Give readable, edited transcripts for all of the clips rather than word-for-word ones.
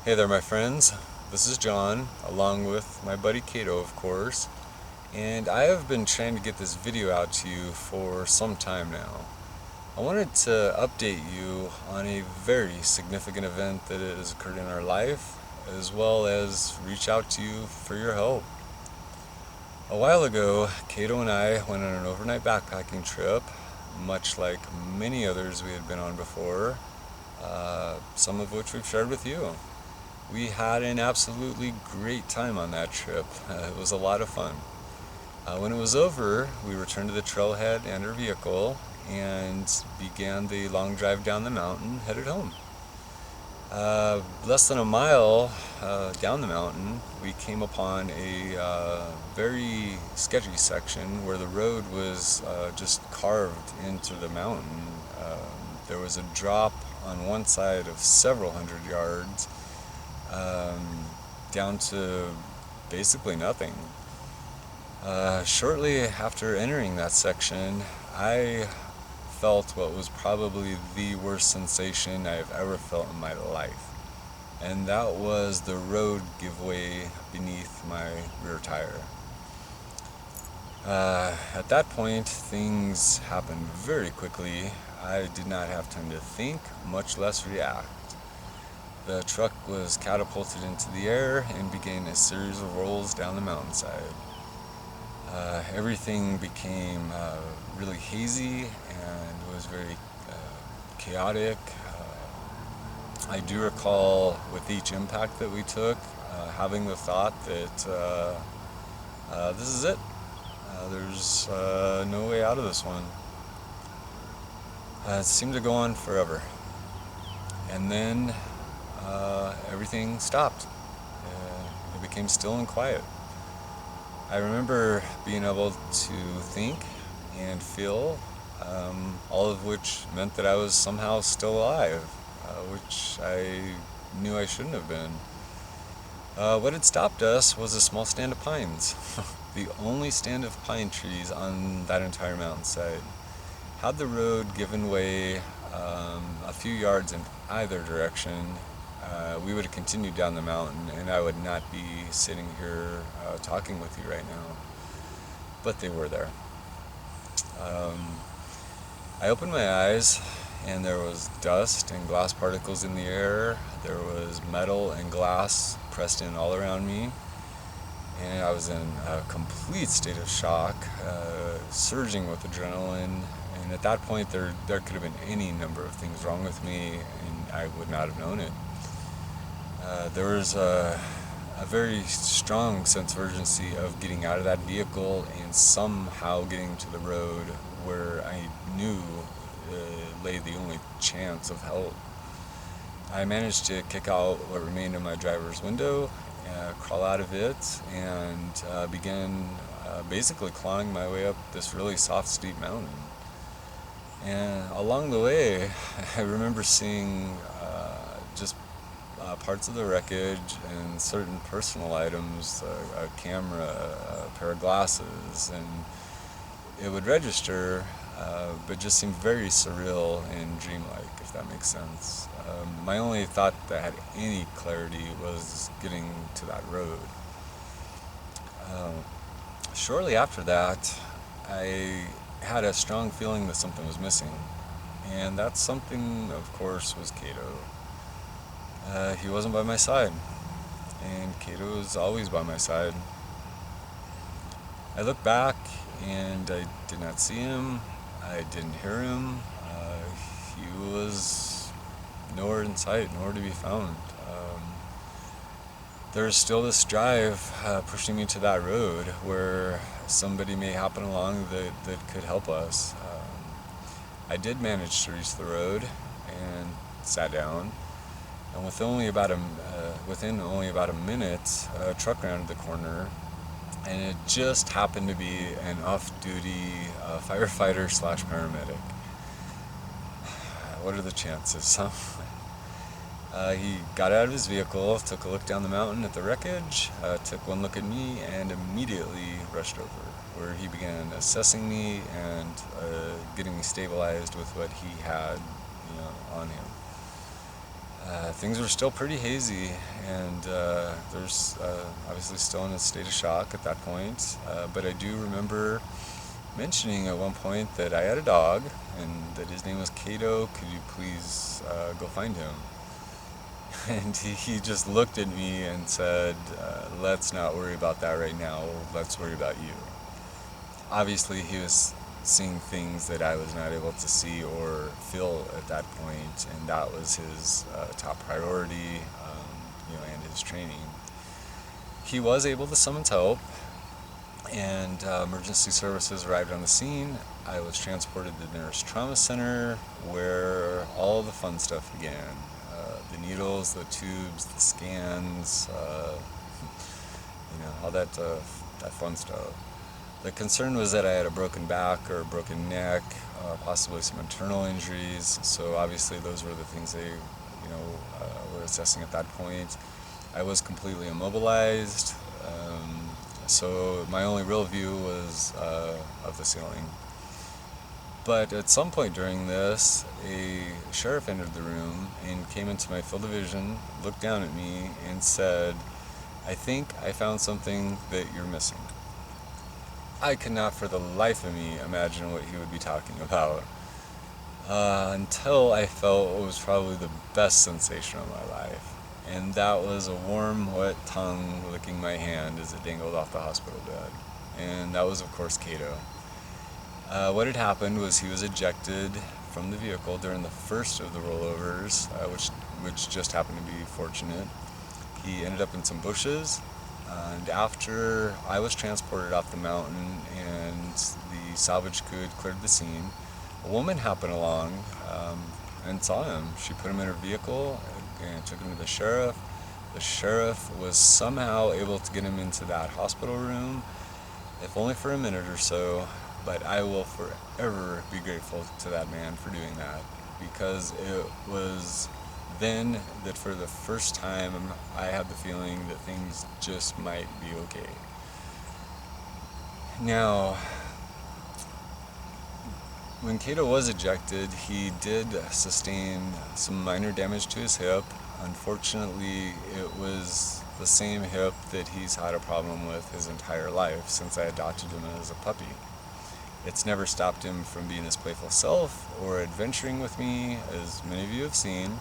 Hey there, my friends. This is John, along with my buddy Cato, of course, and I have been trying to get this video out to you for some time now. I wanted to update you on a very significant event that has occurred in our life, as well as reach out to you for your help. A while ago, Kado and I went on an overnight backpacking trip, much like many others we had been on before, some of which we've shared with you. We had an absolutely great time on that trip. It was a lot of fun. When it was over, we returned to the trailhead and our vehicle and began the long drive down the mountain, headed home. Less than a mile down the mountain, we came upon a very sketchy section where the road was just carved into the mountain. There was a drop on one side of several hundred yards down to basically nothing. Shortly after entering that section, I felt what was probably the worst sensation I've ever felt in my life, and that was the road give way beneath my rear tire. At that point, things happened very quickly. I did not have time to think, much less react. The truck was catapulted into the air and began a series of rolls down the mountainside. Everything became really hazy and was very chaotic. I do recall with each impact that we took, having the thought that this is it. There's no way out of this one. It seemed to go on forever. And then everything stopped. It became still and quiet. I remember being able to think and feel, all of which meant that I was somehow still alive, which I knew I shouldn't have been. What had stopped us was a small stand of pines, the only stand of pine trees on that entire mountainside. Had the road given way a few yards in either direction, we would have continued down the mountain, and I would not be sitting here talking with you right now. But they were there. I opened my eyes, and there was dust and glass particles in the air. There was metal and glass pressed in all around me, and I was in a complete state of shock, surging with adrenaline. And at that point, there could have been any number of things wrong with me, and I would not have known it. There was a very strong sense of urgency of getting out of that vehicle and somehow getting to the road where I knew lay the only chance of help. I managed to kick out what remained of my driver's window, crawl out of it, and began basically clawing my way up this really soft, steep mountain. And along the way, I remember seeing just parts of the wreckage and certain personal items, a camera, a pair of glasses, and it would register, but just seemed very surreal and dreamlike, if that makes sense. My only thought that had any clarity was getting to that road. Shortly after that, I had a strong feeling that something was missing, and that something, of course, was Cato. He wasn't by my side, and Cato was always by my side. I looked back, and I did not see him. I didn't hear him. He was nowhere in sight, nowhere to be found. There's still this drive pushing me to that road where somebody may happen along that could help us. I did manage to reach the road and sat down, and within only about a minute, a truck rounded the corner, and it just happened to be an off-duty firefighter slash paramedic. What are the chances, huh? He got out of his vehicle, took a look down the mountain at the wreckage, took one look at me, and immediately rushed over, where he began assessing me and getting me stabilized with what he had, on him. Things were still pretty hazy, and there's obviously still in a state of shock at that point. But I do remember mentioning at one point that I had a dog and that his name was Cato. Could you please go find him? And he just looked at me and said, let's not worry about that right now. Let's worry about you. Obviously, he was seeing things that I was not able to see or feel at that point, and that was his top priority, and his training. He was able to summon help, and emergency services arrived on the scene. I was transported to the nearest trauma center, where all the fun stuff began. The needles, the tubes, the scans, all that fun stuff. The concern was that I had a broken back or a broken neck, possibly some internal injuries. So obviously those were the things they, were assessing at that point. I was completely immobilized, so my only real view was of the ceiling. But at some point during this, a sheriff entered the room and came into my field of vision, looked down at me, and said, "I think I found something that you're missing." I could not for the life of me imagine what he would be talking about, until I felt what was probably the best sensation of my life. And that was a warm, wet tongue licking my hand as it dangled off the hospital bed. And that was, of course, Cato. What had happened was he was ejected from the vehicle during the first of the rollovers, which just happened to be fortunate. He ended up in some bushes, and after I was transported off the mountain and the salvage crew had cleared the scene, a woman happened along and saw him. She put him in her vehicle and took him to the sheriff. The sheriff was somehow able to get him into that hospital room, if only for a minute or so. But I will forever be grateful to that man for doing that, because it was then that for the first time I had the feeling that things just might be okay. Now, when Cato was ejected, he did sustain some minor damage to his hip. Unfortunately, it was the same hip that he's had a problem with his entire life since I adopted him as a puppy. It's never stopped him from being his playful self or adventuring with me, as many of you have seen,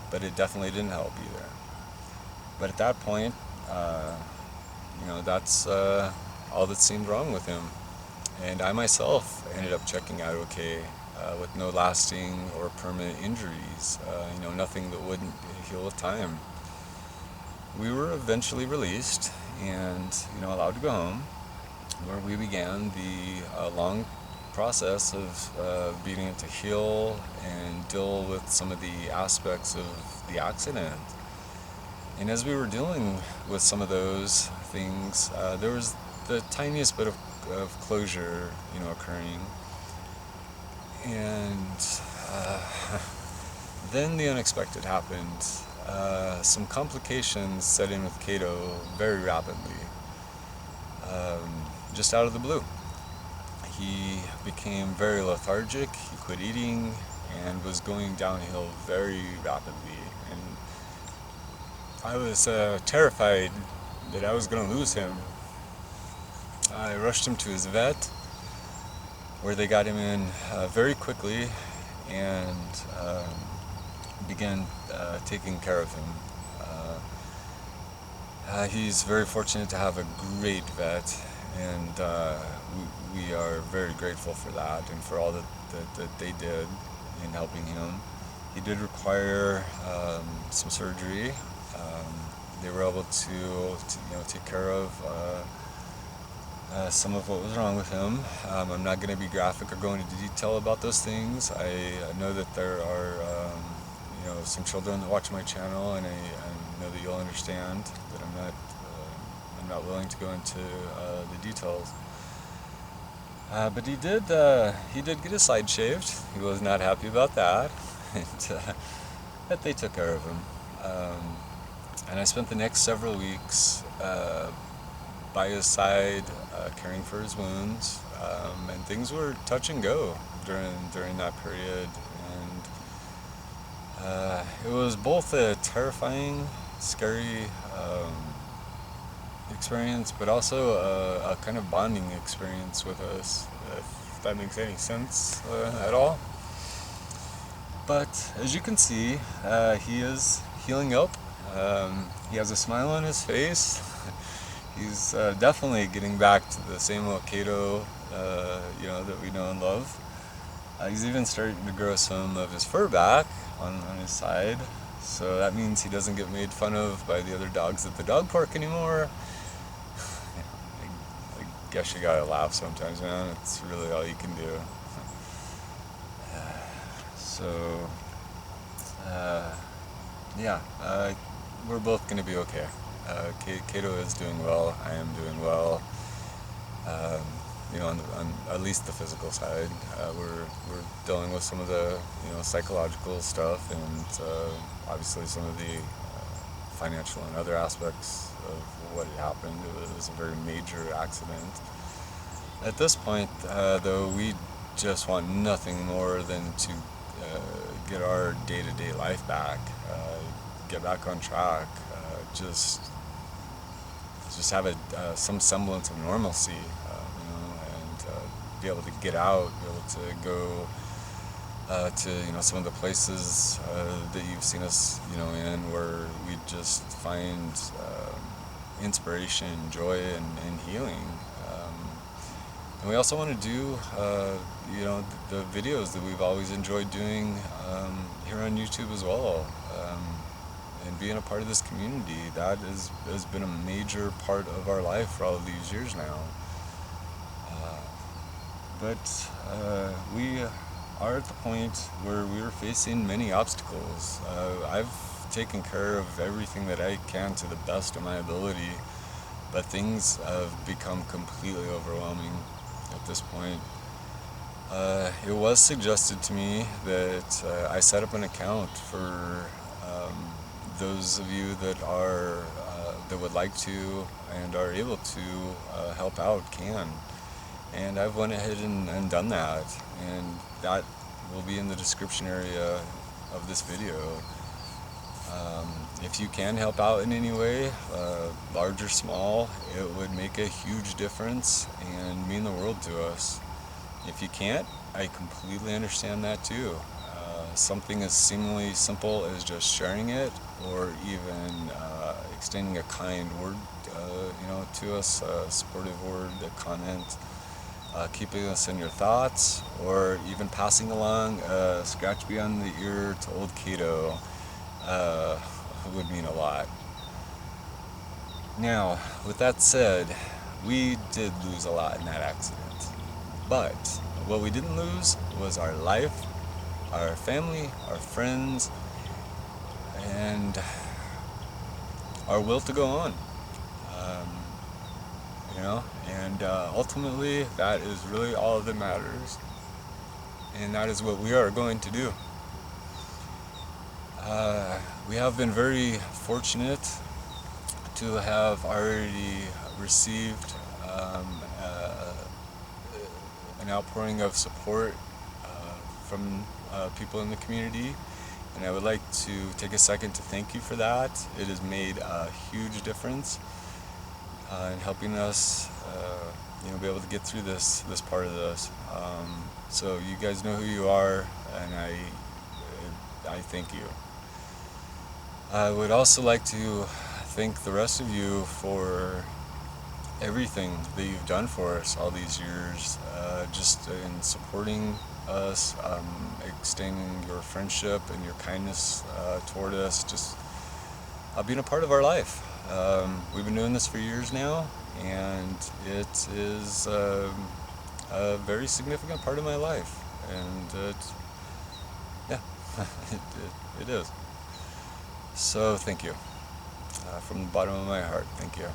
but it definitely didn't help either. But at that point, that's all that seemed wrong with him. And I myself ended up checking out okay, with no lasting or permanent injuries, nothing that wouldn't heal with time. We were eventually released and, allowed to go home, where we began the long process of beginning to heal and deal with some of the aspects of the accident. And as we were dealing with some of those things, there was the tiniest bit of closure, occurring. And then the unexpected happened. Some complications set in with Cato very rapidly. Just out of the blue. He became very lethargic, he quit eating, and was going downhill very rapidly. And I was terrified that I was going to lose him. I rushed him to his vet, where they got him in very quickly and began taking care of him. He's very fortunate to have a great vet, and we are very grateful for that and for all that they did in helping him. He did require some surgery. They were able to take care of some of what was wrong with him. I'm not going to be graphic or go into detail about those things. I know that there are some children that watch my channel, and I know that you'll understand that I'm not willing to go into the details. But he did get his side shaved. He was not happy about that, but they took care of him. And I spent the next several weeks by his side, caring for his wounds, and things were touch and go during that period. And It was both a terrifying, scary experience, but also a kind of bonding experience with us, if that makes any sense at all. But as you can see, he is healing up. He has a smile on his face. He's definitely getting back to the same old Cato, that we know and love. He's even starting to grow some of his fur back on his side, so that means he doesn't get made fun of by the other dogs at the dog park anymore. I guess you gotta laugh sometimes, man. It's really all you can do. So, we're both gonna be okay. Cato is doing well. I am doing well. On at least the physical side, we're dealing with some of the psychological stuff, and obviously some of the financial and other aspects of what had happened. It was a very major accident. At this point, though, we just want nothing more than to get our day-to-day life back, get back on track, just have some semblance of normalcy, and be able to get out, be able to go to some of the places that you've seen us in, where we just find inspiration, joy, and healing. And we also want to do the videos that we've always enjoyed doing here on YouTube as well. And being a part of this community, that has been a major part of our life for all of these years now. But we are at the point where we are facing many obstacles. I've taken care of everything that I can to the best of my ability, but things have become completely overwhelming at this point. It was suggested to me that I set up an account for those of you that would like to and are able to help out can. And I've went ahead and done that, and that will be in the description area of this video. If you can help out in any way, large or small, it would make a huge difference and mean the world to us. If you can't, I completely understand that too. Something as seemingly simple as just sharing it, or even extending a kind word to us, a supportive word, a comment, keeping us in your thoughts, or even passing along a scratch beyond the ear to old Cato would mean a lot. Now, with that said, we did lose a lot in that accident, but what we didn't lose was our life, our family, our friends, and our will to go on. And ultimately, that is really all that matters, and that is what we are going to do. We have been very fortunate to have already received an outpouring of support from people in the community, and I would like to take a second to thank you for that. It has made a huge difference in helping us be able to get through this part of this. So you guys know who you are, and I thank you. I would also like to thank the rest of you for everything that you've done for us all these years, just in supporting us, extending your friendship and your kindness toward us, just being a part of our life. We've been doing this for years now, and it is a very significant part of my life, and it is. So thank you. From the bottom of my heart, thank you.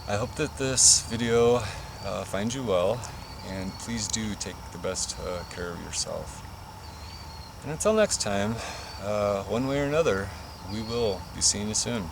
I hope that this video finds you well, and please do take the best care of yourself. And until next time, one way or another, we will be seeing you soon.